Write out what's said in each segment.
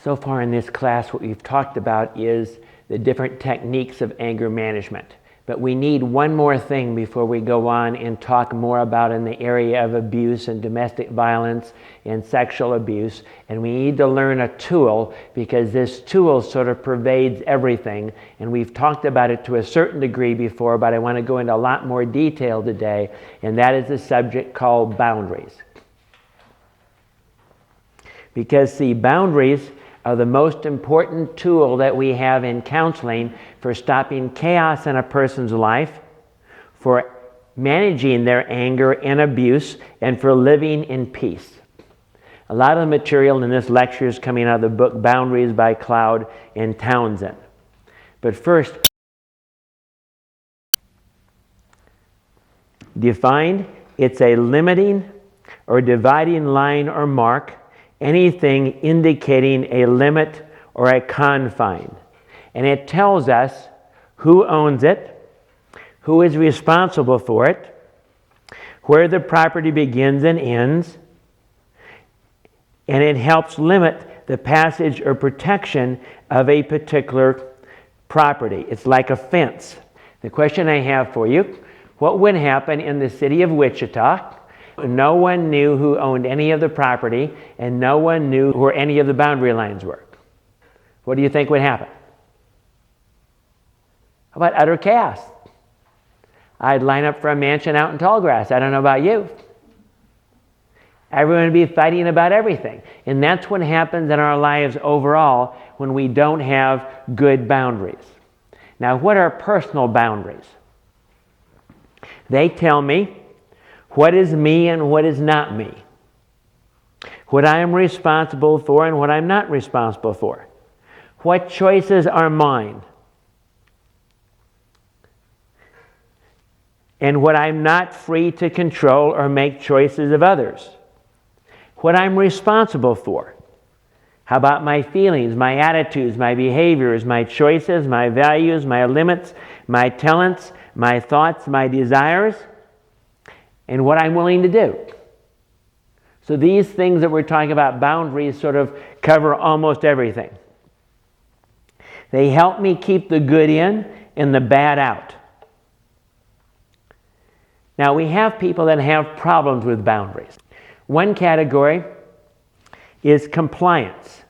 So far in this class, what we've talked about is the different techniques of anger management. But we need one more thing before we go on and talk more about in the area of abuse and domestic violence and sexual abuse. And we need to learn a tool, because this tool sort of pervades everything. And we've talked about it to a certain degree before, but I want to go into a lot more detail today. And that is a subject called boundaries. Because, see, boundaries are the most important tool that we have in counseling for stopping chaos in a person's life, for managing their anger and abuse, and for living in peace. A lot of the material in this lecture is coming out of the book Boundaries by Cloud and Townsend. But first, defined, it's a limiting or dividing line or mark, anything indicating a limit or a confine. And it tells us who owns it, who is responsible for it, where the property begins and ends, and it helps limit the passage or protection of a particular property. It's like a fence. The question I have for you, what would happen in the city of Wichita? No one knew who owned any of the property, and no one knew where any of the boundary lines were. What do you think would happen? How about utter chaos? I'd line up for a mansion out in Tallgrass. I don't know about you. Everyone would be fighting about everything. And that's what happens in our lives overall when we don't have good boundaries. Now, what are personal boundaries? They tell me what is me and what is not me. What I am responsible for and what I'm not responsible for. What choices are mine. And what I'm not free to control or make choices of others. What I'm responsible for. How about my feelings, my attitudes, my behaviors, my choices, my values, my limits, my talents, my thoughts, my desires, and what I'm willing to do. So these things that we're talking about, boundaries, sort of cover almost everything. They help me keep the good in and the bad out. Now, we have people that have problems with boundaries. One category is compliance.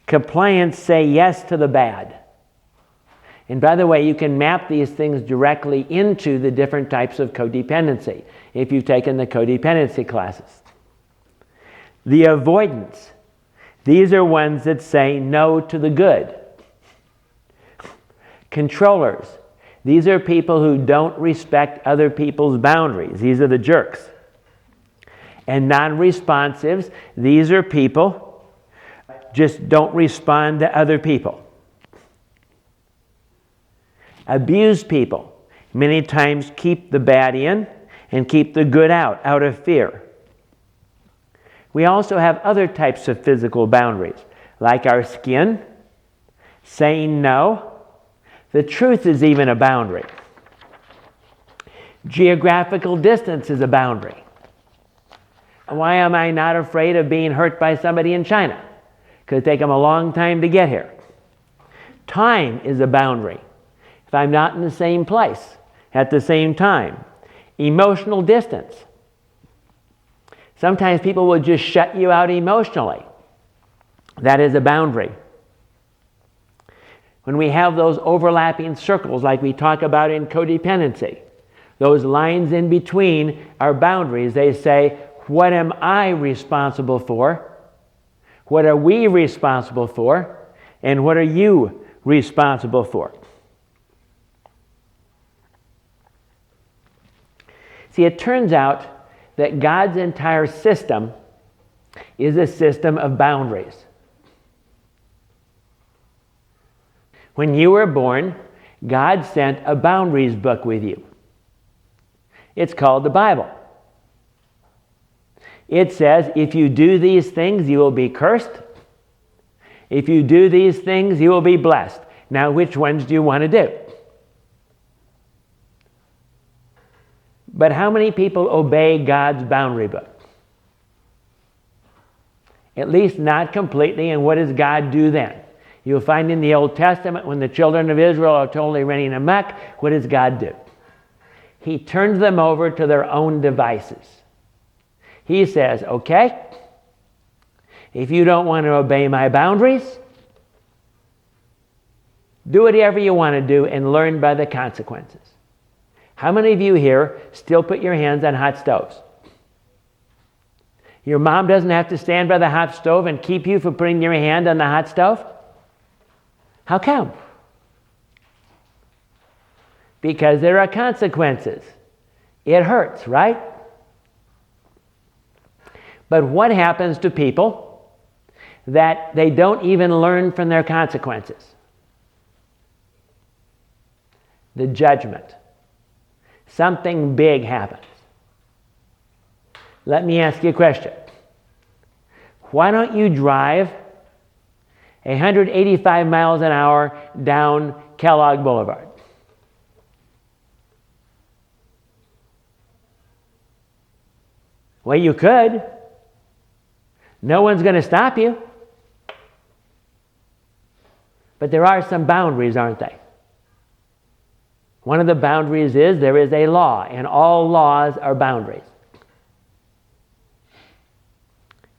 Compliance say yes to the bad. And by the way, you can map these things directly into the different types of codependency if you've taken the codependency classes. The avoidance. These are ones that say no to the good. Controllers. These are people who don't respect other people's boundaries. These are the jerks. And non-responsives. These are people just don't respond to other people. Abused people many times keep the bad in and keep the good out of fear. We also have other types of physical boundaries, like our skin, saying no. The truth is even a boundary. Geographical distance is a boundary. Why am I not afraid of being hurt by somebody in China? Because it takes them a long time to get here. Time is a boundary. If I'm not in the same place at the same time. Emotional distance. Sometimes people will just shut you out emotionally. That is a boundary. When we have those overlapping circles like we talk about in codependency, those lines in between are boundaries. They say, what am I responsible for? What are we responsible for? And what are you responsible for? See, it turns out that God's entire system is a system of boundaries. When you were born, God sent a boundaries book with you. It's called the Bible. It says, if you do these things, you will be cursed. If you do these things, you will be blessed. Now, which ones do you want to do? But how many people obey God's boundary book? At least not completely. And what does God do then? You'll find in the Old Testament when the children of Israel are totally running amok, what does God do? He turns them over to their own devices. He says, okay, if you don't want to obey my boundaries, do whatever you want to do and learn by the consequences. How many of you here still put your hands on hot stoves? Your mom doesn't have to stand by the hot stove and keep you from putting your hand on the hot stove? How come? Because there are consequences. It hurts, right? But what happens to people that they don't even learn from their consequences? The judgment. Something big happens. Let me ask you a question. Why don't you drive 185 miles an hour down Kellogg Boulevard? Well, you could. No one's going to stop you. But there are some boundaries, aren't they? One of the boundaries is there is a law, and all laws are boundaries.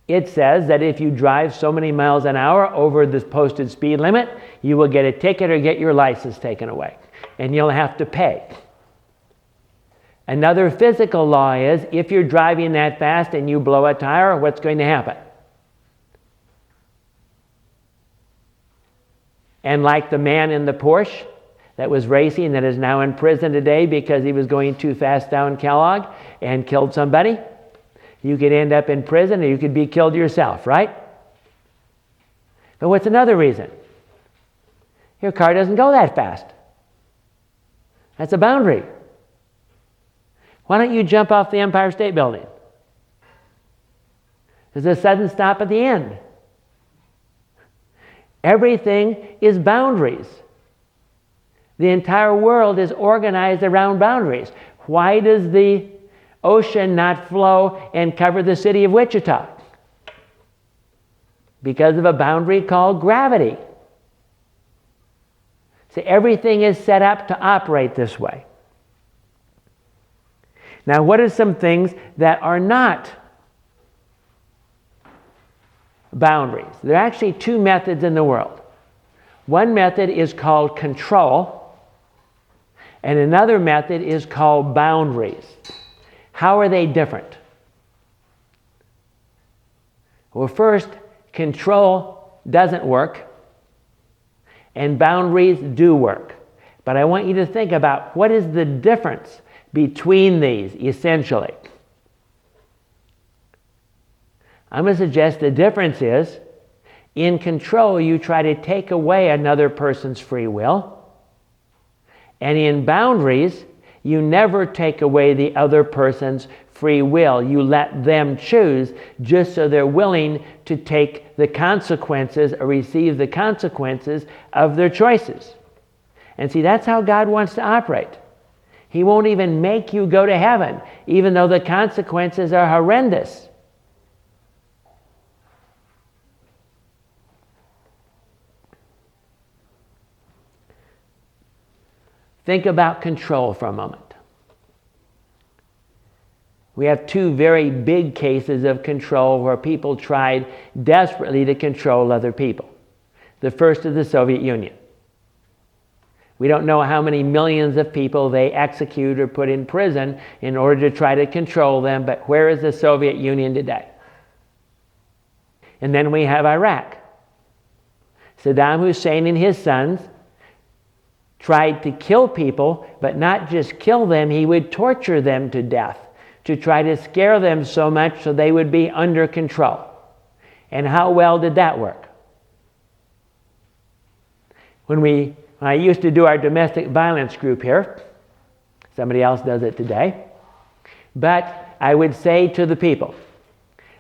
It says that if you drive so many miles an hour over the posted speed limit, you will get a ticket or get your license taken away, and you'll have to pay. Another physical law is if you're driving that fast and you blow a tire, what's going to happen? And like the man in the Porsche that was racing that is now in prison today because he was going too fast down Kellogg and killed somebody, you could end up in prison or you could be killed yourself, right? But what's another reason? Your car doesn't go that fast. That's a boundary. Why don't you jump off the Empire State Building? There's a sudden stop at the end. Everything is boundaries. The entire world is organized around boundaries. Why does the ocean not flow and cover the city of Wichita? Because of a boundary called gravity. So everything is set up to operate this way. Now, what are some things that are not boundaries? There are actually two methods in the world. One method is called control, and another method is called boundaries. How are they different? Well, first, control doesn't work, and boundaries do work. But I want you to think about what is the difference between these, essentially. I'm going to suggest the difference is, in control, you try to take away another person's free will. And in boundaries, you never take away the other person's free will. You let them choose just so they're willing to take the consequences or receive the consequences of their choices. And see, that's how God wants to operate. He won't even make you go to heaven, even though the consequences are horrendous. Think about control for a moment. We have two very big cases of control where people tried desperately to control other people. The first is the Soviet Union. We don't know how many millions of people they execute or put in prison in order to try to control them, but where is the Soviet Union today? And then we have Iraq. Saddam Hussein and his sons tried to kill people, but not just kill them, he would torture them to death to try to scare them so much so they would be under control. And how well did that work? When I used to do our domestic violence group here, somebody else does it today, but I would say to the people,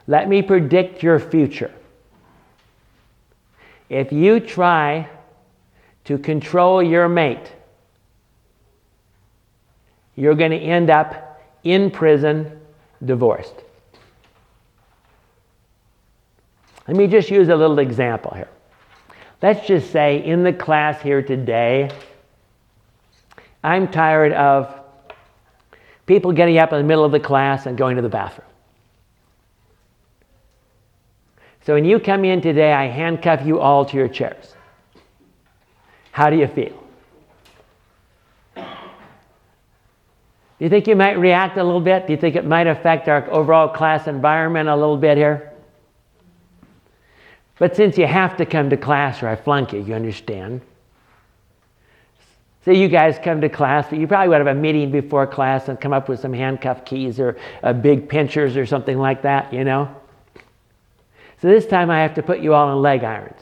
let me predict your future. If you try to control your mate, you're going to end up in prison, divorced. Let me just use a little example here. Let's just say in the class here today, I'm tired of people getting up in the middle of the class and going to the bathroom. So when you come in today, I handcuff you all to your chairs. How do you feel? Do you think you might react a little bit? Do you think it might affect our overall class environment a little bit here? But since you have to come to class or I flunk you, you understand. So you guys come to class, but you probably would have a meeting before class and come up with some handcuff keys or big pinchers or something like that, you know. So this time I have to put you all in leg irons.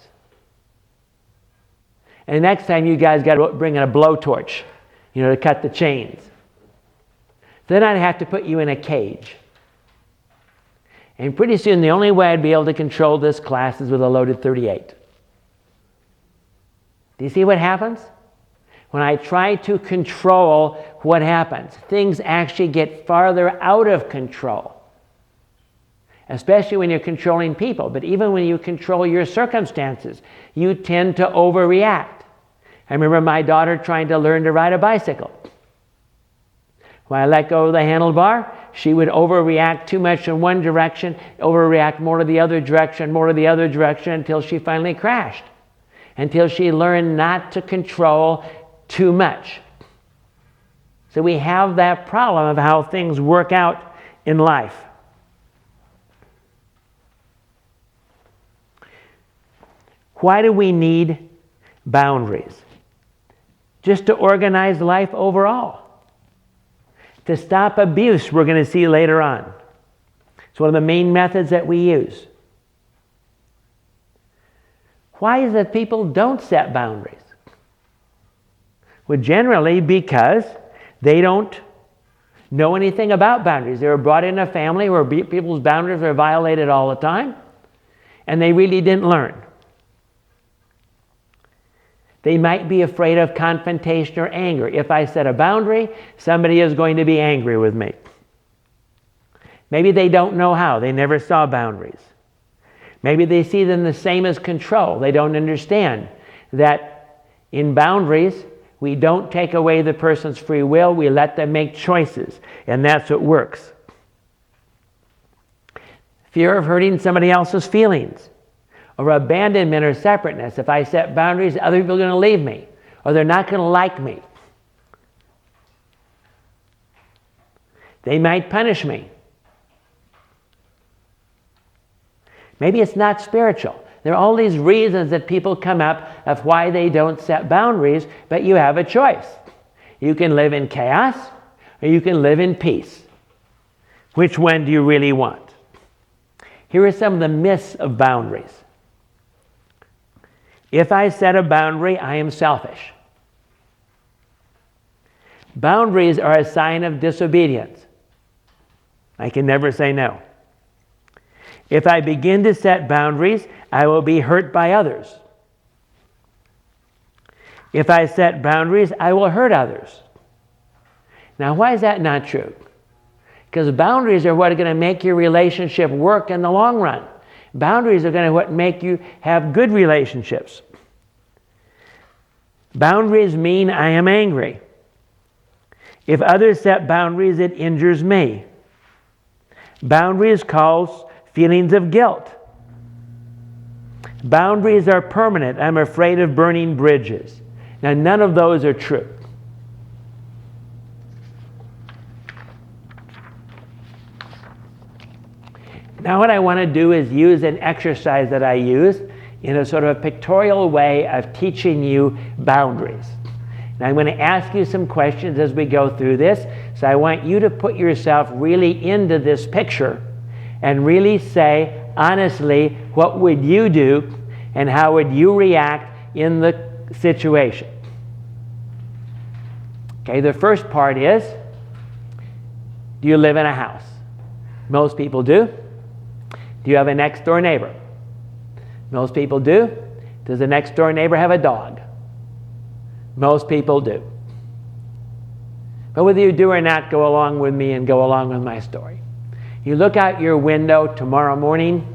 And next time you guys got to bring in a blowtorch, you know, to cut the chains. Then I'd have to put you in a cage. And pretty soon the only way I'd be able to control this class is with a loaded .38. Do you see what happens? When I try to control, what happens? Things actually get farther out of control. Especially when you're controlling people. But even when you control your circumstances, you tend to overreact. I remember my daughter trying to learn to ride a bicycle. When I let go of the handlebar, she would overreact too much in one direction, overreact more to the other direction, until she finally crashed. Until she learned not to control too much. So we have that problem of how things work out in life. Why do we need boundaries? Just to organize life overall. To stop abuse, we're going to see later on. It's one of the main methods that we use. Why is it people don't set boundaries? Well, generally because they don't know anything about boundaries. They were brought in a family where people's boundaries are violated all the time, and they really didn't learn. They might be afraid of confrontation or anger. If I set a boundary, somebody is going to be angry with me. Maybe they don't know how. They never saw boundaries. Maybe they see them the same as control. They don't understand that in boundaries, we don't take away the person's free will. We let them make choices. And that's what works. Fear of hurting somebody else's feelings. Or abandonment or separateness. If I set boundaries, other people are going to leave me. Or they're not going to like me. They might punish me. Maybe it's not spiritual. There are all these reasons that people come up of why they don't set boundaries, but you have a choice. You can live in chaos, or you can live in peace. Which one do you really want? Here are some of the myths of boundaries. If I set a boundary, I am selfish. Boundaries are a sign of disobedience. I can never say no. If I begin to set boundaries, I will be hurt by others. If I set boundaries, I will hurt others. Now, why is that not true? Because boundaries are what are going to make your relationship work in the long run. Boundaries are going to what make you have good relationships. Boundaries mean I am angry. If others set boundaries, it injures me. Boundaries cause feelings of guilt. Boundaries are permanent. I'm afraid of burning bridges. Now, none of those are true. Now what I want to do is use an exercise that I use in a sort of a pictorial way of teaching you boundaries. Now I'm going to ask you some questions as we go through this. So I want you to put yourself really into this picture and really say, honestly, what would you do and how would you react in the situation? Okay, the first part is, do you live in a house? Most people do. Do you have a next door neighbor? Most people do. Does the next door neighbor have a dog? Most people do. But whether you do or not, go along with me and go along with my story. You look out your window tomorrow morning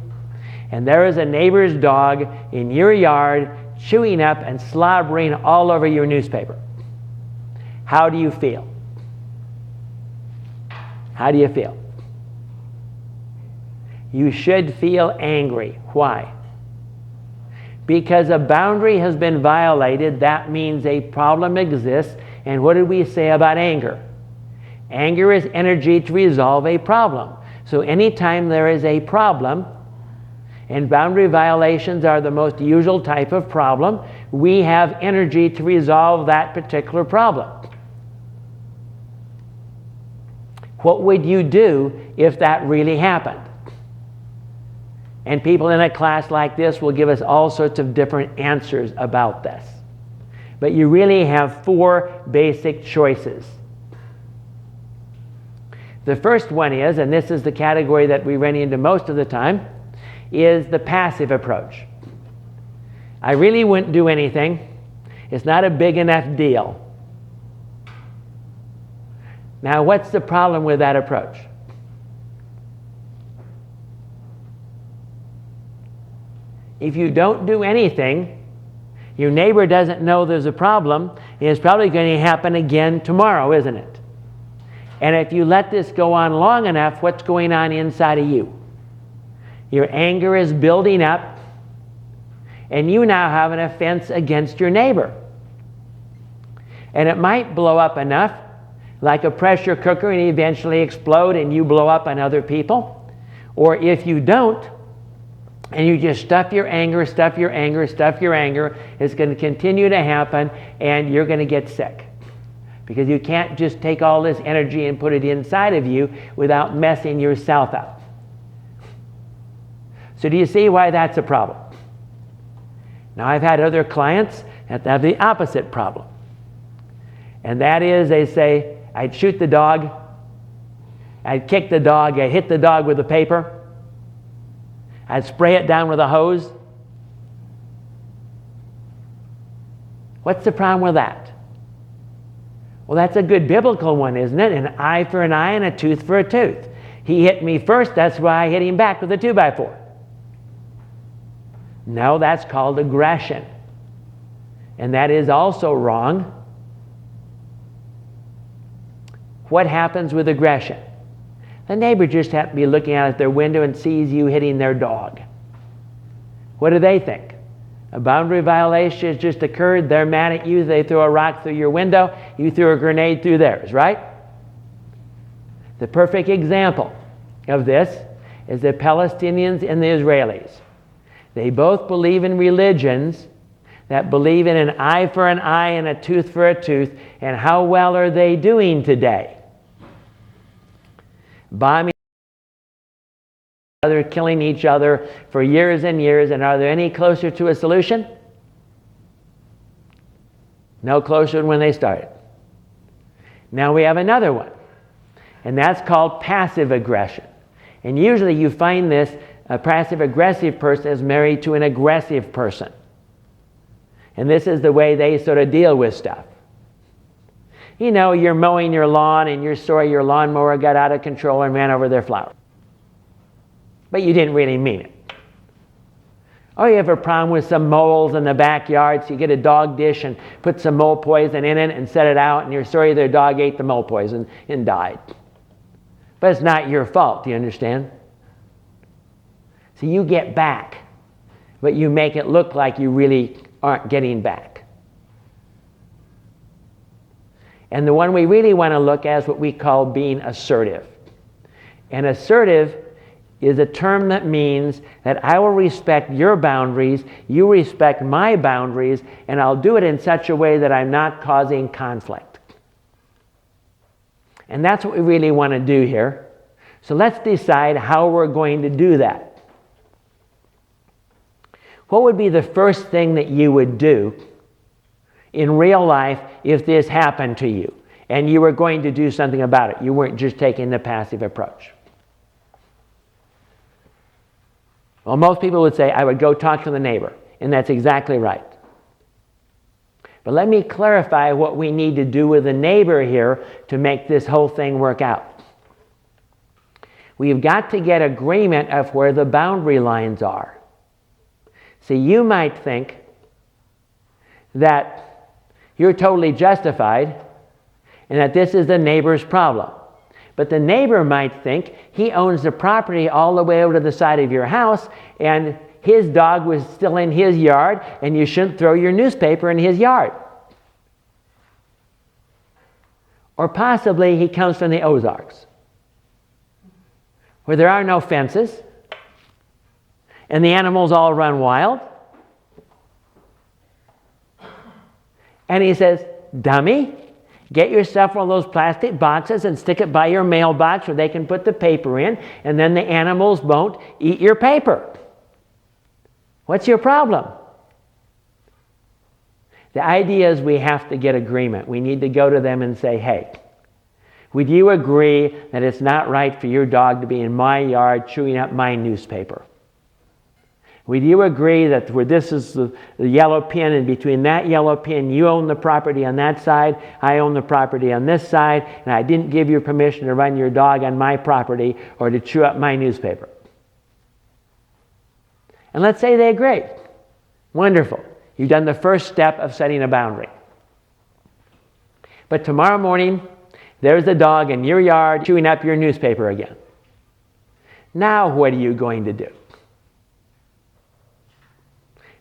and there is a neighbor's dog in your yard chewing up and slobbering all over your newspaper. How do you feel? How do you feel? You should feel angry. Why? Because a boundary has been violated. That means a problem exists. And what did we say about anger? Anger is energy to resolve a problem. So anytime there is a problem, and boundary violations are the most usual type of problem, we have energy to resolve that particular problem. What would you do if that really happened? And people in a class like this will give us all sorts of different answers about this. But you really have 4 basic choices. The first one is, and this is the category that we run into most of the time, is the passive approach. I really wouldn't do anything. It's not a big enough deal. Now, what's the problem with that approach? If you don't do anything, your neighbor doesn't know there's a problem, and it's probably going to happen again tomorrow, isn't it? And if you let this go on long enough, what's going on inside of you? Your anger is building up, and you now have an offense against your neighbor. And it might blow up enough, like a pressure cooker, and eventually explode and you blow up on other people. Or if you don't, and you just stuff your anger, it's going to continue to happen, and you're going to get sick. Because you can't just take all this energy and put it inside of you without messing yourself up. So do you see why that's a problem? Now, I've had other clients that have the opposite problem. And that is, they say, I'd shoot the dog, I'd kick the dog, I'd hit the dog with a paper, I'd spray it down with a hose. What's the problem with that? Well, that's a good biblical one, isn't it? An eye for an eye and a tooth for a tooth. He hit me first, that's why I hit him back with a 2x4. No, that's called aggression. And that is also wrong. What happens with aggression? The neighbor just happens to be looking out at their window and sees you hitting their dog. What do they think? A boundary violation has just occurred. They're mad at you. They throw a rock through your window. You threw a grenade through theirs, right? The perfect example of this is the Palestinians and the Israelis. They both believe in religions that believe in an eye for an eye and a tooth for a tooth. And how well are they doing today? Bombing each other, killing each other for years and years. And are they any closer to a solution? No closer than when they started. Now we have another one, and that's called passive aggression. And usually you find this, a passive-aggressive person is married to an aggressive person. And this is the way they sort of deal with stuff. You know, you're mowing your lawn and you're sorry your lawnmower got out of control and ran over their flower. But you didn't really mean it. Or you have a problem with some moles in the backyard, so you get a dog dish and put some mole poison in it and set it out, and you're sorry their dog ate the mole poison and died. But it's not your fault, do you understand? So you get back, but you make it look like you really aren't getting back. And the one we really want to look at is what we call being assertive. And assertive is a term that means that I will respect your boundaries, you respect my boundaries, and I'll do it in such a way that I'm not causing conflict. And that's what we really want to do here. So let's decide how we're going to do that. What would be the first thing that you would do in real life if this happened to you and you were going to do something about it? You weren't just taking the passive approach. Well, most people would say, I would go talk to the neighbor, and that's exactly right. But let me clarify what we need to do with the neighbor here to make this whole thing work out. We've got to get agreement of where the boundary lines are. See, you might think that you're totally justified and that this is the neighbor's problem. But the neighbor might think he owns the property all the way over to the side of your house, and his dog was still in his yard, and you shouldn't throw your newspaper in his yard. Or possibly he comes from the Ozarks, where there are no fences, and the animals all run wild. And he says, dummy, get yourself one of those plastic boxes and stick it by your mailbox where they can put the paper in, and then the animals won't eat your paper. What's your problem? The idea is we have to get agreement. We need to go to them and say, hey, would you agree that it's not right for your dog to be in my yard chewing up my newspaper? Would you agree that where this is the yellow pin, and between that yellow pin you own the property on that side, I own the property on this side, and I didn't give you permission to run your dog on my property or to chew up my newspaper? And let's say they agree. Wonderful. You've done the first step of setting a boundary. But tomorrow morning, there's the dog in your yard chewing up your newspaper again. Now what are you going to do?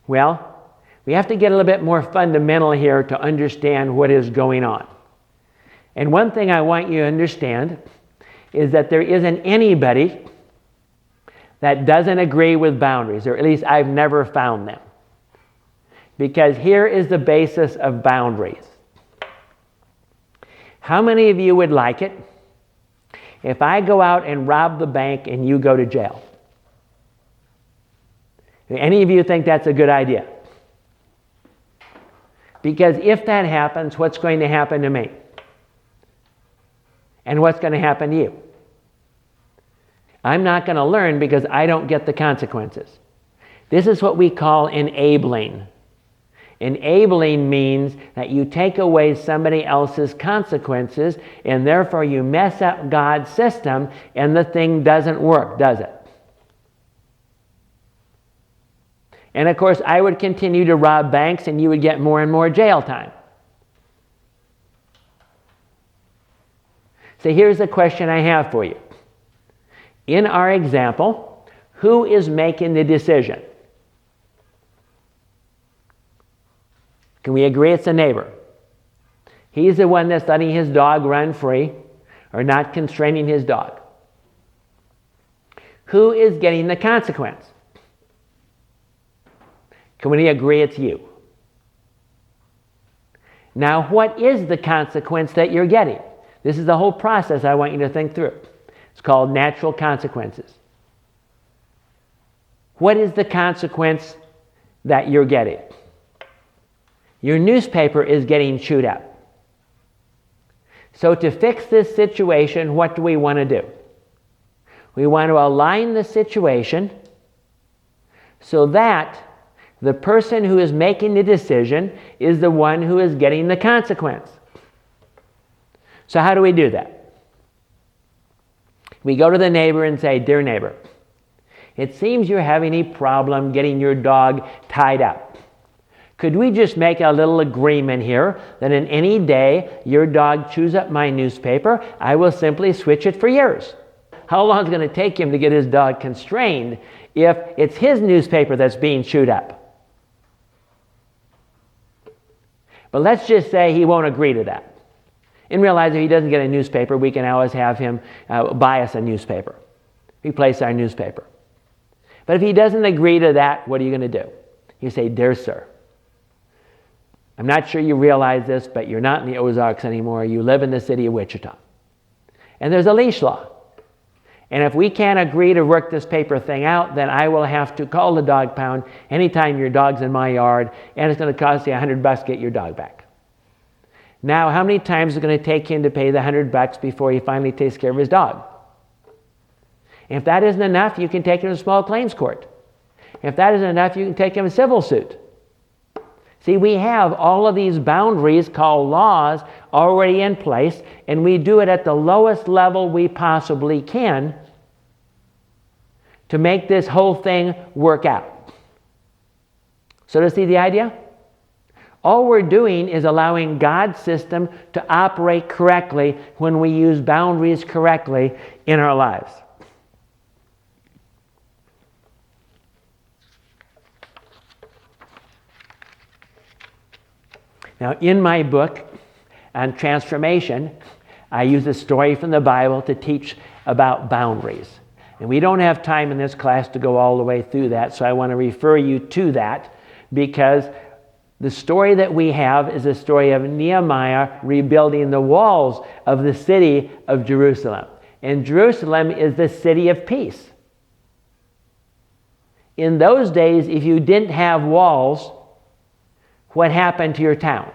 Well, we have to get a little bit more fundamental here to understand what is going on. And one thing I want you to understand is that there isn't anybody that doesn't agree with boundaries, or at least I've never found them. Because here is the basis of boundaries. How many of you would like it if I go out and rob the bank and you go to jail? Any of you think that's a good idea? Because if that happens, what's going to happen to me? And what's going to happen to you? I'm not going to learn because I don't get the consequences. This is what we call enabling. Enabling means that you take away somebody else's consequences, and therefore you mess up God's system, and the thing doesn't work, does it? And of course, I would continue to rob banks, and you would get more and more jail time. So here's the question I have for you. In our example, who is making the decision? Can we agree it's the neighbor? He's the one that's letting his dog run free or not constraining his dog. Who is getting the consequence? Can we agree it's you? Now, what is the consequence that you're getting? This is the whole process I want you to think through. It's called natural consequences. What is the consequence that you're getting? Your newspaper is getting chewed up. So to fix this situation, what do we want to do? We want to align the situation so that the person who is making the decision is the one who is getting the consequence. So how do we do that? We go to the neighbor and say, dear neighbor, it seems you're having a problem getting your dog tied up. Could we just make a little agreement here that in any day your dog chews up my newspaper, I will simply switch it for yours? How long is it going to take him to get his dog constrained if it's his newspaper that's being chewed up? But let's just say he won't agree to that. And realize if he doesn't get a newspaper, we can always have him buy us a newspaper. Replace our newspaper. But if he doesn't agree to that, what are you going to do? You say, dear sir, I'm not sure you realize this, but you're not in the Ozarks anymore. You live in the city of Wichita. And there's a leash law. And if we can't agree to work this paper thing out, then I will have to call the dog pound anytime your dog's in my yard, and it's going to cost you $100 to get your dog back. Now, how many times is it going to take him to pay the $100 before he finally takes care of his dog? If that isn't enough, you can take him to small claims court. If that isn't enough, you can take him to civil suit. See, we have all of these boundaries called laws already in place, and we do it at the lowest level we possibly can to make this whole thing work out. So to see the idea? All we're doing is allowing God's system to operate correctly when we use boundaries correctly in our lives. Now, in my book on transformation, I use a story from the Bible to teach about boundaries. And we don't have time in this class to go all the way through that, so I want to refer you to that, because the story that we have is a story of Nehemiah rebuilding the walls of the city of Jerusalem. And Jerusalem is the city of peace. In those days, if you didn't have walls, what happened to your town?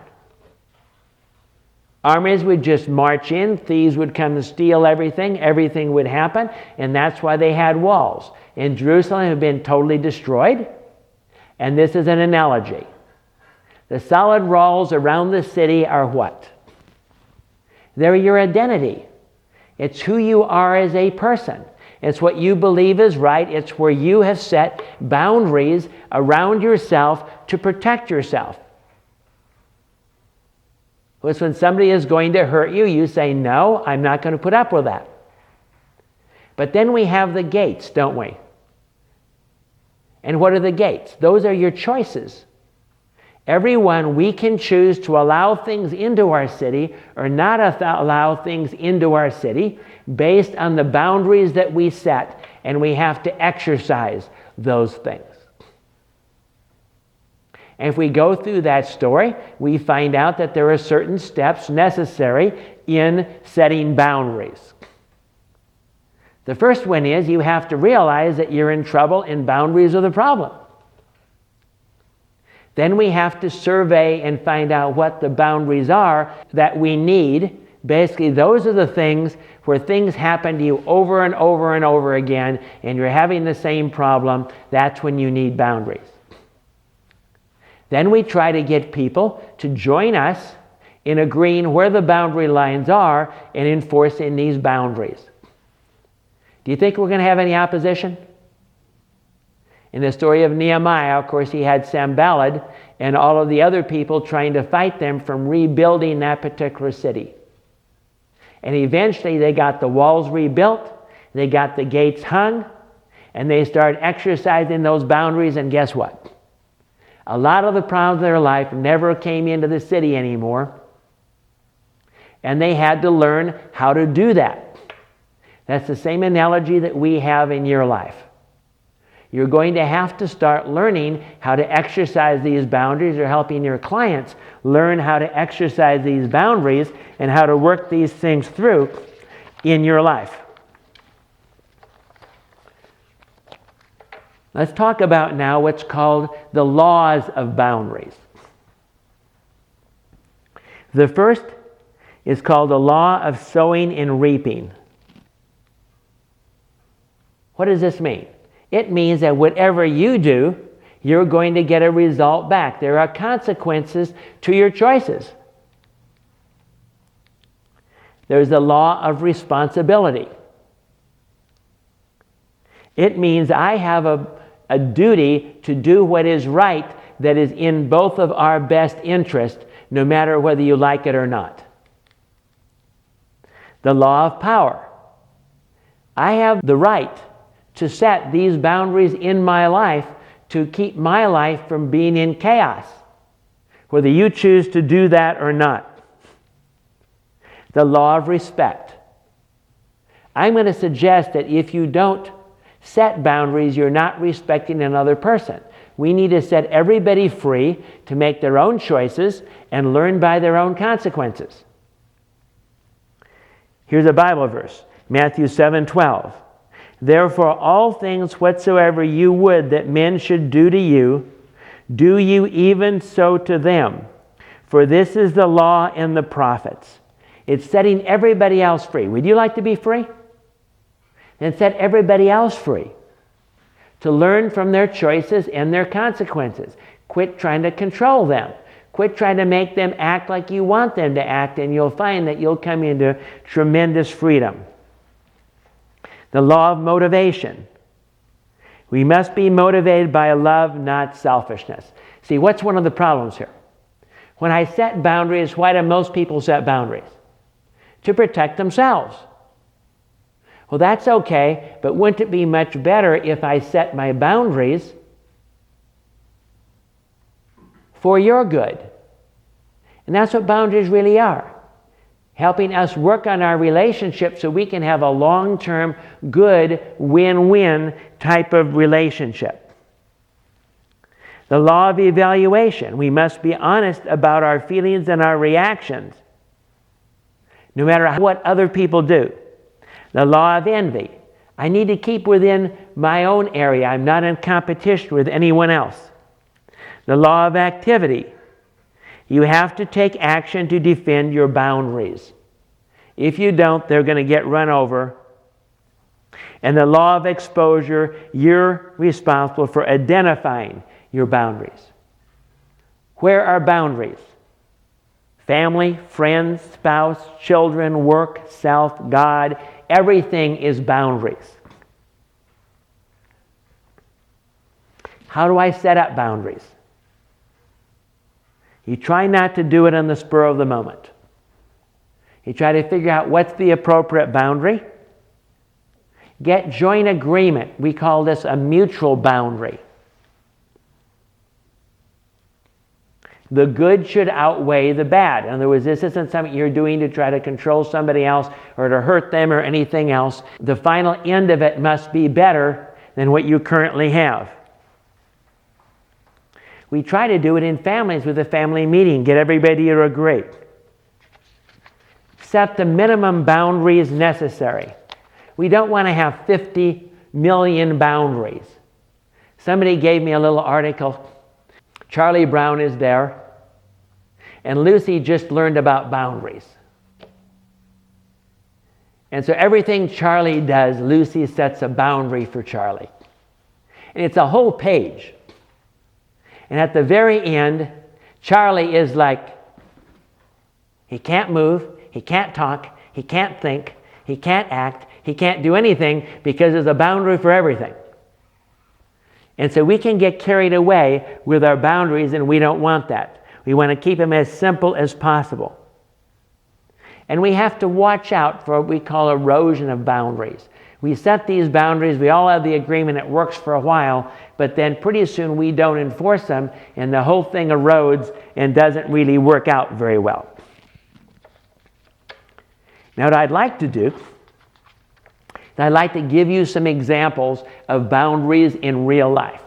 Armies would just march in, thieves would come and steal everything would happen, and that's why they had walls. And Jerusalem had been totally destroyed, and this is an analogy. The solid walls around the city are what? They're your identity. It's who you are as a person. It's what you believe is right. It's where you have set boundaries around yourself to protect yourself. It's when somebody is going to hurt you, you say, no, I'm not going to put up with that. But then we have the gates, don't we? And what are the gates? Those are your choices. Everyone, we can choose to allow things into our city or not allow things into our city based on the boundaries that we set, and we have to exercise those things. And if we go through that story, we find out that there are certain steps necessary in setting boundaries. The first one is you have to realize that you're in trouble and boundaries are the problem. Then we have to survey and find out what the boundaries are that we need. Basically, those are the things where things happen to you over and over and over again, and you're having the same problem. That's when you need boundaries. Then we try to get people to join us in agreeing where the boundary lines are and enforcing these boundaries. Do you think we're going to have any opposition? In the story of Nehemiah, of course, he had Sanballat and all of the other people trying to fight them from rebuilding that particular city. And eventually they got the walls rebuilt, they got the gates hung, and they started exercising those boundaries, and guess what? A lot of the problems in their life never came into the city anymore, and they had to learn how to do that. That's the same analogy that we have in your life. You're going to have to start learning how to exercise these boundaries, or helping your clients learn how to exercise these boundaries and how to work these things through in your life. Let's talk about now what's called the laws of boundaries. The first is called the law of sowing and reaping. What does this mean? It means that whatever you do, you're going to get a result back. There are consequences to your choices. There's the law of responsibility. It means I have a duty to do what is right, that is in both of our best interest, no matter whether you like it or not. The law of power. I have the right to set these boundaries in my life to keep my life from being in chaos, whether you choose to do that or not. The law of respect. I'm going to suggest that if you don't set boundaries, you're not respecting another person. We need to set everybody free to make their own choices and learn by their own consequences. Here's a Bible verse, Matthew 7:12. Therefore, all things whatsoever you would that men should do to you, do you even so to them. For this is the law and the prophets. It's setting everybody else free. Would you like to be free? Then set everybody else free to learn from their choices and their consequences. Quit trying to control them. Quit trying to make them act like you want them to act, and you'll find that you'll come into tremendous freedom. The law of motivation. We must be motivated by love, not selfishness. See, what's one of the problems here? When I set boundaries, why do most people set boundaries? To protect themselves. Well, that's okay, but wouldn't it be much better if I set my boundaries for your good? And that's what boundaries really are. Helping us work on our relationship so we can have a long-term, good, win-win type of relationship. The law of evaluation. We must be honest about our feelings and our reactions, no matter what other people do. The law of envy. I need to keep within my own area. I'm not in competition with anyone else. The law of activity. You have to take action to defend your boundaries. If you don't, they're going to get run over. And the law of exposure, you're responsible for identifying your boundaries. Where are boundaries? Family, friends, spouse, children, work, self, God. Everything is boundaries. How do I set up boundaries? You try not to do it on the spur of the moment. You try to figure out what's the appropriate boundary. Get joint agreement. We call this a mutual boundary. The good should outweigh the bad. In other words, this isn't something you're doing to try to control somebody else or to hurt them or anything else. The final end of it must be better than what you currently have. We try to do it in families with a family meeting, get everybody to agree. Set the minimum boundaries necessary. We don't want to have 50 million boundaries. Somebody gave me a little article. Charlie Brown is there, and Lucy just learned about boundaries. And so everything Charlie does, Lucy sets a boundary for Charlie. And it's a whole page. And at the very end, Charlie is like, he can't move, he can't talk, he can't think, he can't act, he can't do anything because there's a boundary for everything. And so we can get carried away with our boundaries, and we don't want that. We want to keep them as simple as possible. And we have to watch out for what we call erosion of boundaries. We set these boundaries, we all have the agreement, it works for a while, but then pretty soon we don't enforce them, and the whole thing erodes and doesn't really work out very well. Now what I'd like to do, I'd like to give you some examples of boundaries in real life.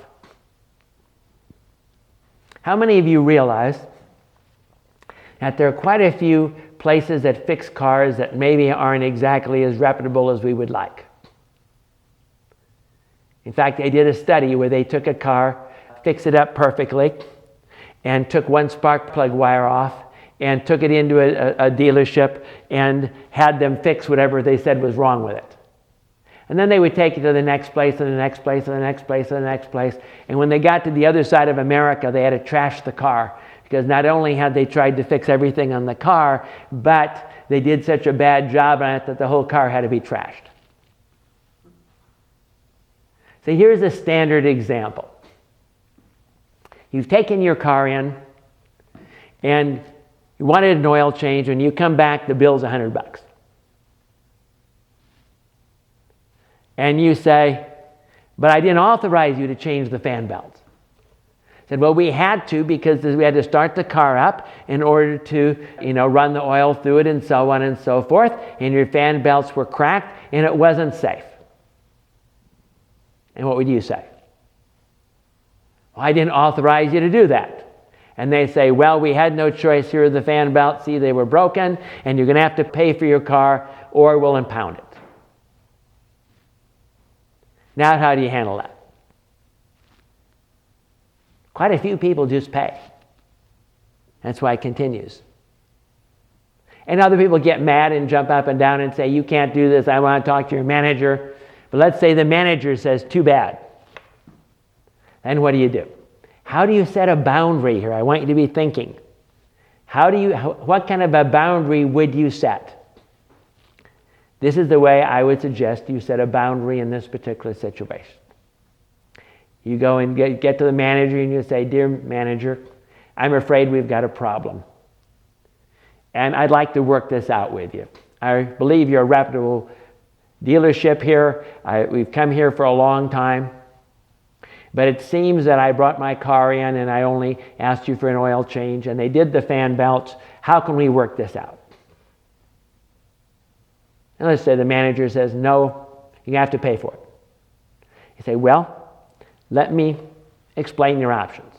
How many of you realize that there are quite a few places that fix cars that maybe aren't exactly as reputable as we would like? In fact, they did a study where they took a car, fixed it up perfectly, and took one spark plug wire off, and took it into a dealership and had them fix whatever they said was wrong with it. And then they would take it to the next place and the next place and the next place and the next place. And when they got to the other side of America, they had to trash the car, because not only had they tried to fix everything on the car, but they did such a bad job on it that the whole car had to be trashed. So here's a standard example. You've taken your car in and you wanted an oil change. When you come back, the bill's $100. And you say, but I didn't authorize you to change the fan belts. I said, well, we had to, because we had to start the car up in order to, run the oil through it and so on and so forth. And your fan belts were cracked and it wasn't safe. And what would you say? Well, I didn't authorize you to do that. And they say, well, we had no choice. Here are the fan belts. See, they were broken, and you're going to have to pay for your car, or we'll impound it. Now, how do you handle that? Quite a few people just pay. That's why it continues. And other people get mad and jump up and down and say, you can't do this. I want to talk to your manager. But let's say the manager says, too bad. Then what do? How do you set a boundary here? I want you to be thinking. What kind of a boundary would you set? This is the way I would suggest you set a boundary in this particular situation. You go and get to the manager and you say, "Dear manager, I'm afraid we've got a problem. And I'd like to work this out with you. I believe you're a reputable dealership here. We've come here for a long time. But it seems that I brought my car in and I only asked you for an oil change and they did the fan belts. How can we work this out?" And let's say the manager says, "No, you have to pay for it." You say, "Well, let me explain your options.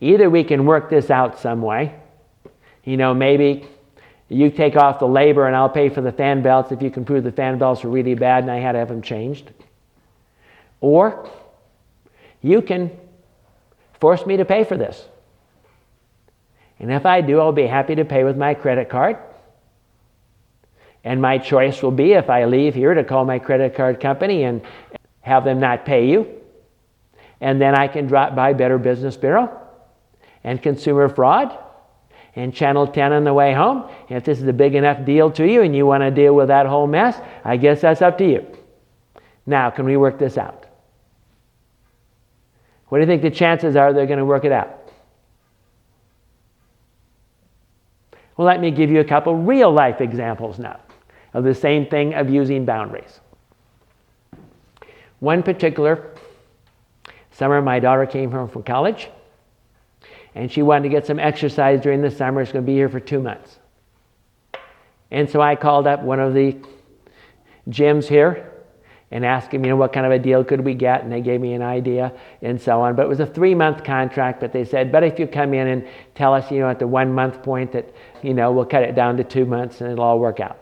Either we can work this out some way. Maybe you take off the labor and I'll pay for the fan belts if you can prove the fan belts were really bad and I had to have them changed. Or you can force me to pay for this. And if I do, I'll be happy to pay with my credit card. And my choice will be, if I leave here, to call my credit card company and have them not pay you. And then I can drop by Better Business Bureau and Consumer Fraud and Channel 10 on the way home. And if this is a big enough deal to you and you want to deal with that whole mess, I guess that's up to you. Now, can we work this out?" What do you think the chances are they're going to work it out? Well, let me give you a couple real life examples now of the same thing, of using boundaries. One particular summer, my daughter came home from college, and she wanted to get some exercise during the summer. She's going to be here for 2 months. And so I called up one of the gyms here and asked him, what kind of a deal could we get? And they gave me an idea and so on. But it was a 3-month contract, but they said, "But if you come in and tell us, at the 1 month point that, we'll cut it down to 2 months and it'll all work out."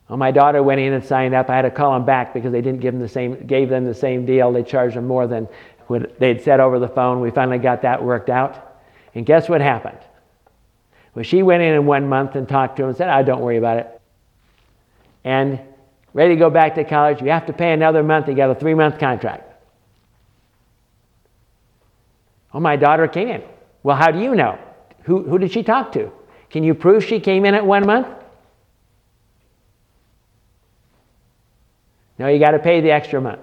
Well, my daughter went in and signed up. I had to call them back because they didn't gave them the same deal. They charged them more than what they'd said over the phone. We finally got that worked out. And guess what happened? Well, she went in 1 month and talked to him and said, "Oh, don't worry about it." And ready to go back to college, you have to pay another month. You got a 3-month contract. Well, my daughter came in. Well, how do you know? Who did she talk to? Can you prove she came in at 1 month? No, you got to pay the extra month.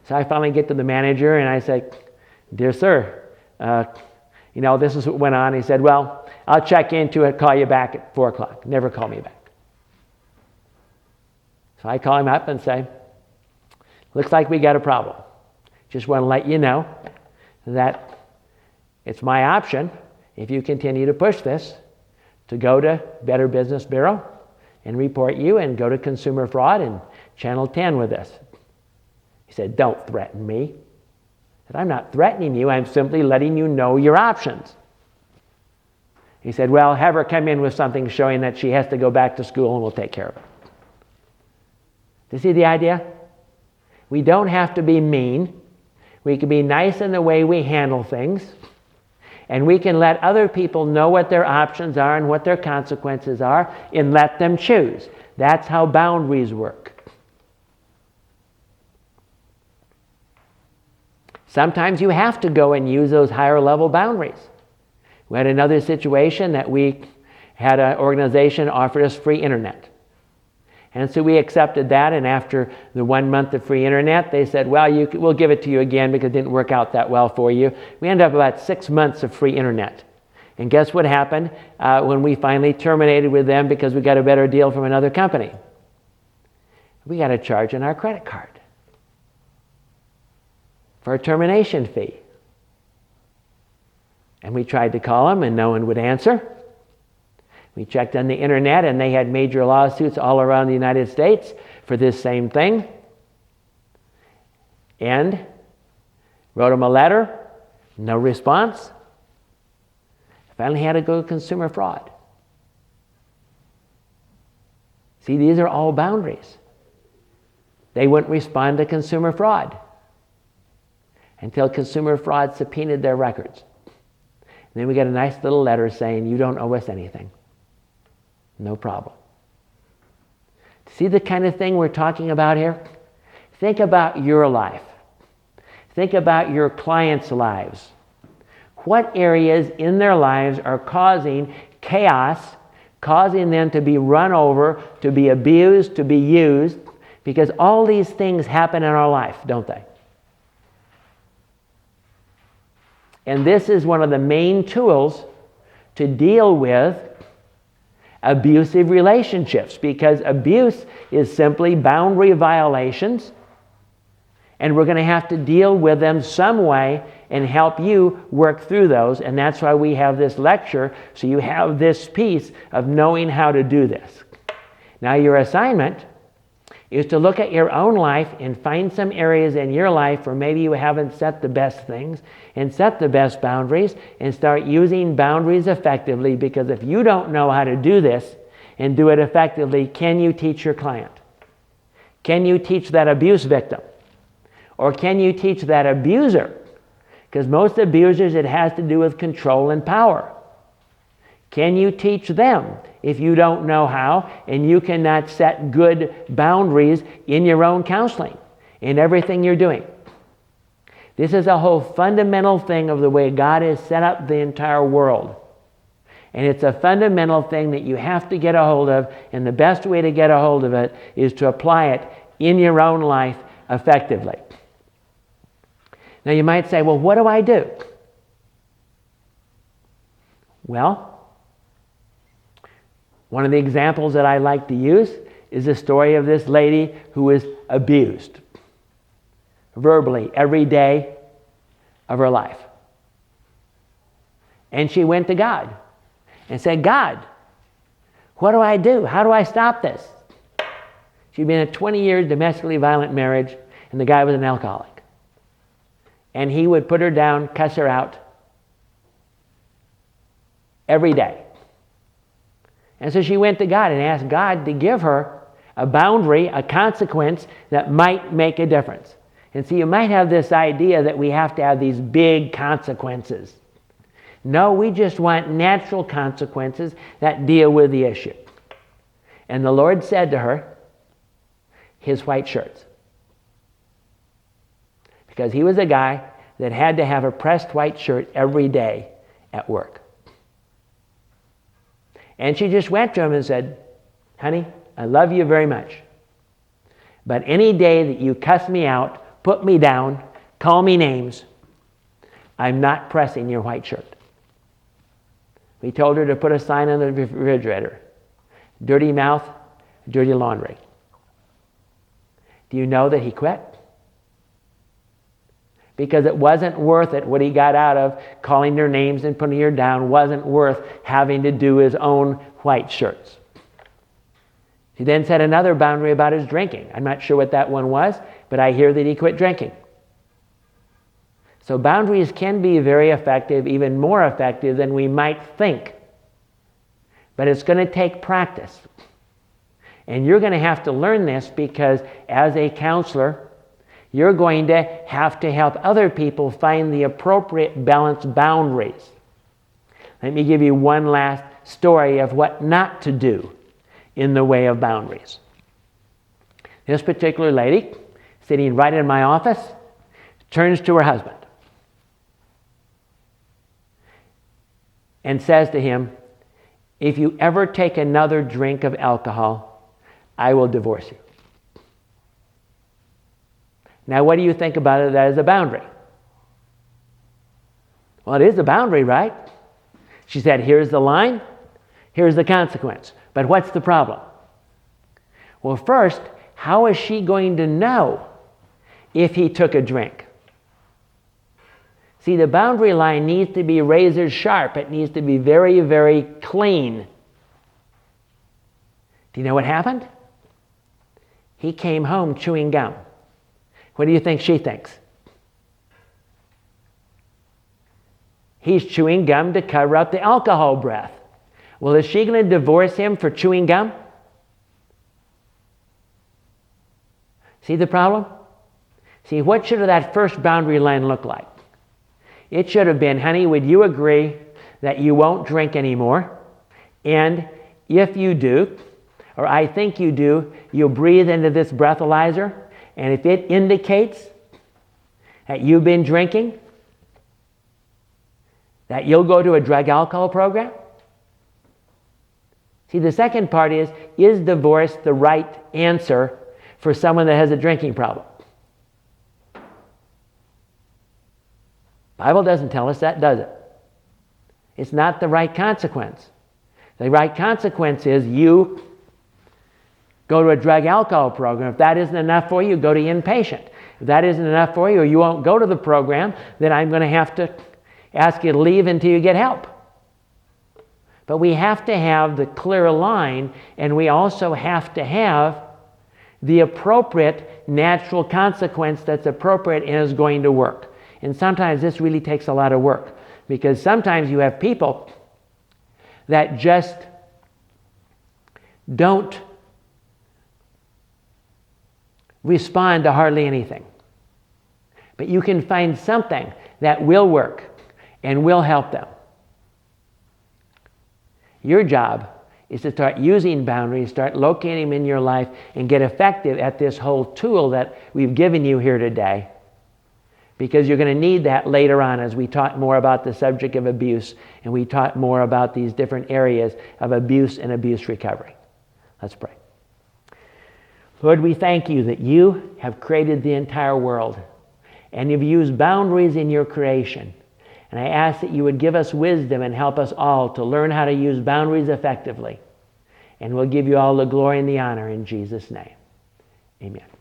So I finally get to the manager and I say, "Dear sir, this is what went on." He said, "Well, I'll check into it, call you back at 4 o'clock. Never call me back." So I call him up and say, "Looks like we got a problem. Just want to let you know that it's my option, if you continue to push this, to go to Better Business Bureau and report you and go to Consumer Fraud and Channel 10 with this." He said, "Don't threaten me." I said, "I'm not threatening you. I'm simply letting you know your options." He said, "Well, have her come in with something showing that she has to go back to school and we'll take care of it." Do you see the idea? We don't have to be mean. We can be nice in the way we handle things. And we can let other people know what their options are and what their consequences are and let them choose. That's how boundaries work. Sometimes you have to go and use those higher level boundaries. We had another situation that we had an organization offer us free internet. And so we accepted that, and after the 1 month of free internet, they said, "Well, we'll give it to you again because it didn't work out that well for you." We ended up about 6 months of free internet. And guess what happened when we finally terminated with them because we got a better deal from another company? We got a charge on our credit card for a termination fee. And we tried to call them and no one would answer. We checked on the internet and they had major lawsuits all around the United States for this same thing. And wrote them a letter, no response. Finally had to go to Consumer Fraud. See, these are all boundaries. They wouldn't respond to Consumer Fraud until Consumer Fraud subpoenaed their records. And then we got a nice little letter saying, "You don't owe us anything." No problem. See the kind of thing we're talking about here? Think about your life. Think about your clients' lives. What areas in their lives are causing chaos, causing them to be run over, to be abused, to be used, Because all these things happen in our life, don't they? And this is one of the main tools to deal with abusive relationships, because abuse is simply boundary violations, and we're going to have to deal with them some way and help you work through those. And that's why we have this lecture, so you have this piece of knowing how to do this. Now, your assignment is to look at your own life and find some areas in your life where maybe you haven't set the best things and set the best boundaries, and start using boundaries effectively. Because if you don't know how to do this and do it effectively, can you teach your client? Can you teach that abuse victim? Or can you teach that abuser? Because most abusers, it has to do with control and power. Can you teach them if you don't know how, and you cannot set good boundaries in your own counseling, in everything you're doing? This is a whole fundamental thing of the way God has set up the entire world. And it's a fundamental thing that you have to get a hold of, and the best way to get a hold of it is to apply it in your own life effectively. Now you might say, well, what do I do? Well, one of the examples that I like to use is the story of this lady who was abused verbally every day of her life. And she went to God and said, God, what do I do? How do I stop this? She'd been in a 20-year domestically violent marriage, and the guy was an alcoholic. And he would put her down, cuss her out every day. And so she went to God and asked God to give her a boundary, a consequence that might make a difference. And so you might have this idea that we have to have these big consequences. No, we just want natural consequences that deal with the issue. And the Lord said to her, his white shirts. Because he was a guy that had to have a pressed white shirt every day at work. And she just went to him and said, honey, I love you very much. But any day that you cuss me out, put me down, call me names, I'm not pressing your white shirt. We told her to put a sign on the refrigerator. Dirty mouth, dirty laundry. Do you know that he quit? Because it wasn't worth it. What he got out of calling their names and putting her down wasn't worth having to do his own white shirts. He then set another boundary about his drinking. I'm not sure what that one was, but I hear that he quit drinking. So boundaries can be very effective, even more effective than we might think. But it's going to take practice. And you're going to have to learn this, because as a counselor, you're going to have to help other people find the appropriate balanced boundaries. Let me give you one last story of what not to do in the way of boundaries. This particular lady, sitting right in my office, turns to her husband and says to him, if you ever take another drink of alcohol, I will divorce you. Now, what do you think about it as a boundary? Well, it is a boundary, right? She said, here's the line, here's the consequence. But what's the problem? Well, first, how is she going to know if he took a drink? See, the boundary line needs to be razor sharp. It needs to be very, very clean. Do you know what happened? He came home chewing gum. What do you think she thinks? He's chewing gum to cover up the alcohol breath. Well, is she going to divorce him for chewing gum? See the problem? See, what should that first boundary line look like? It should have been, honey, would you agree that you won't drink anymore? And if you do, or I think you do, you'll breathe into this breathalyzer, and if it indicates that you've been drinking, that you'll go to a drug alcohol program? See, the second part is divorce the right answer for someone that has a drinking problem? Bible doesn't tell us that, does it? It's not the right consequence. The right consequence is you go to a drug alcohol program. If that isn't enough for you, go to inpatient. If that isn't enough for you, or you won't go to the program, then I'm going to have to ask you to leave until you get help. But we have to have the clear line, and we also have to have the appropriate natural consequence that's appropriate and is going to work. And sometimes this really takes a lot of work, because sometimes you have people that just don't respond to hardly anything. But you can find something that will work and will help them. Your job is to start using boundaries, start locating them in your life, and get effective at this whole tool that we've given you here today. Because you're going to need that later on as we talk more about the subject of abuse, and we talk more about these different areas of abuse and abuse recovery. Let's pray. Lord, we thank you that you have created the entire world, and you've used boundaries in your creation. And I ask that you would give us wisdom and help us all to learn how to use boundaries effectively. And we'll give you all the glory and the honor in Jesus' name. Amen.